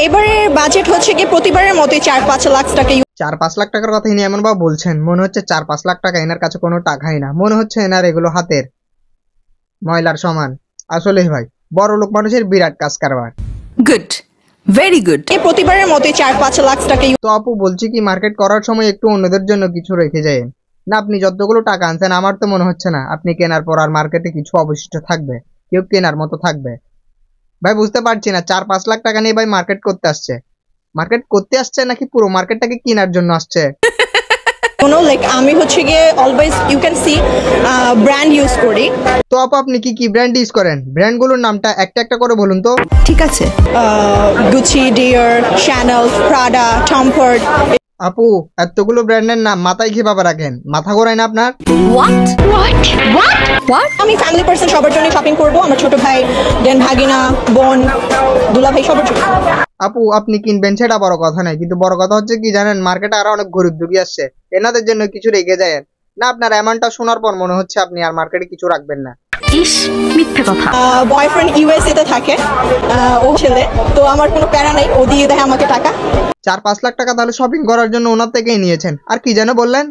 এবারের বাজেট হচ্ছে কি প্রতিবারের মতোই 4-5 লাখ টাকা। 4-5 লাখ টাকার কথা ইনি এমন ভাবে বলছেন, মনে হচ্ছে 4-5 লাখ টাকা এনার কাছে কোনো টাকাই না, মনে হচ্ছে এনার এগুলো হাতের ময়লার সমান। আসলে ভাই বড় লোক মানুষের বিরাট কাজ কারবার। Good, very good. প্রতিবারের মতোই 4-5 লাখ টাকা। তো আপু বলছি কি মার্কেট করার সময় একটু অন্যদের জন্য কিছু রেখে যায় না। আপনি যতগুলো টাকা আনছেন আমার তো মনে হচ্ছে না আপনি কেনার পর আর মার্কেটে কিছু অবশিষ্ট থাকবে, কেউ কেনার মতো থাকবে। ভাই বুঝতে পারছি না 4-5 লাখ টাকা নিয়ে ভাই মার্কেট করতে আসছে নাকি পুরো মার্কেটটাকে কেনার জন্য আসছে। লাইক আমি হচ্ছে গিয়ে always you can see brand use করি। তো আপু আপনি কি ব্র্যান্ড ইউজ করেন? ব্র্যান্ডগুলোর নামটা একটা একটা করে বলুন তো। ঠিক আছে। Gucci, Dior, Chanel, Prada, Tom Ford. আপু এতগুলো ব্র্যান্ডের নাম মাথায় কিভাবে রাখেন? মাথা ঘোরায় না আপনার? আমি ফ্যামিলি পার্সন, সবার জন্য শপিং করব। আমার ছোট ভাই, দেন ভাগিনা, বোন, দুলা ভাই, সবার জন্য। আপু আপনি কিনবেন সেটা বড় কথা নয়, কিন্তু বড় কথা হচ্ছে কি জানেন, মার্কেটে আরো অনেক গরিব দুঃখী আসছে, এনাদের জন্য কিছু রেখে যায় না। আপনার অ্যামাউন্টটা শোনার পর মনে হচ্ছে আপনি আর মার্কেটে কিছু রাখবেন না। ইস, মিথ্যে কথা। বয়ফ্রেন্ড ইউএসএ তে থাকে, ও ছেলে, তো আমার কোনো প্যারা নাই, ও দিয়ে দেয় আমাকে টাকা। 4-5 লাখ টাকা তাহলে শপিং করার জন্য ওনার থেকেই নিয়েছেন। আর কি যেন বললেন?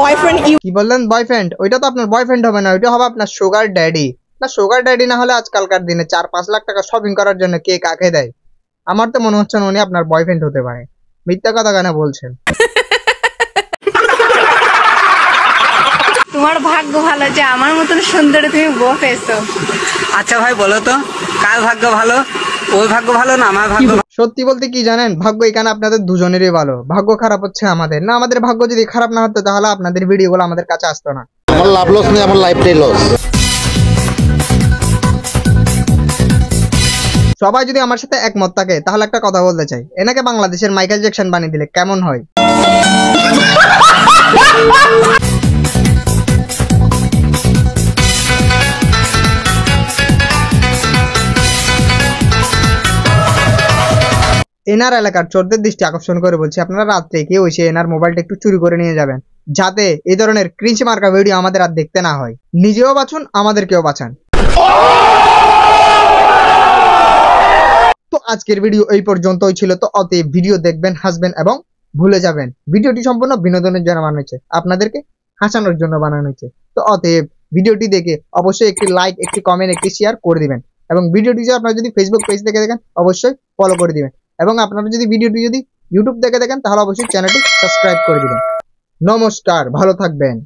বয়ফ্রেন্ড। কি বললেন? বয়ফ্রেন্ড? ওইটা তো আপনার বয়ফ্রেন্ড হবে না, ওইটা হবে আপনার সুগার ড্যাডি। না সুগার ড্যাডি না হলে আজকালকার দিনে 4-5 লাখ টাকা শপিং করার জন্য কে কাকে দেয়? আমার তো মনে হচ্ছে উনি আপনার বয়ফ্রেন্ড হতে পারে। মিথ্যা কথা কেন বলছেন? তোমার ভাগ্য ভালো যে আমার মতন সুন্দর তুমি বউ পেয়েছো। আচ্ছা ভাই বলো তো কার ভাগ্য ভালো? ওর ভাগ্য ভালো না আমার ভাগ্য? সত্যি বলতে কি জানেন, ভাগ্য এখানে আপনাদের দুজনেরই ভালো, ভাগ্য খারাপ হচ্ছে আমাদের। না আমাদের ভাগ্য যদি খারাপ না হতো তাহলে আপনাদের ভিডিওগুলো আমাদের কাছে আসতো না। আমার লাভ লস নেই, আমার লাইফটাই লস। সবাই যদি আমার সাথে একমত থাকে তাহলে একটা কথা বলতে চাই, এনাকে বাংলাদেশের মাইকেল জ্যাকসন বানিয়ে দিলে কেমন হয়? এনার এলাকার চোরদের দৃষ্টি আকর্ষণ করে বলছি, আপনারা রাত্রে কেউ এসে এনার মোবাইলটা একটু চুরি করে নিয়ে যাবেন, যাতে এই ধরনের ক্রিঞ্চ মার্কা ভিডিও আমাদের আর দেখতে না হয়। নিজেও বাঁচুন, আমাদেরকেও বাঁচান। তো আজকের ভিডিও এই পর্যন্তই ছিল। তো অতএব ভিডিও দেখবেন, হাসবেন এবং ভুলে যাবেন। ভিডিওটি সম্পূর্ণ বিনোদনের জন্য বানানো হয়েছে, আপনাদেরকে হাসানোর জন্য বানানো হয়েছে। তো অতএব ভিডিওটি দেখে অবশ্যই একটি লাইক, একটি কমেন্ট, একটি শেয়ার করে দিবেন। এবং ভিডিওটি আপনারা যদি ফেসবুক পেজ থেকে দেখেন অবশ্যই ফলো করে দিবেন। এবং আপনারা যদি ভিডিওটি ইউটিউব থেকে দেখেন তাহলে অবশ্যই চ্যানেলটি সাবস্ক্রাইব করে দিবেন। নমস্কার, ভালো থাকবেন।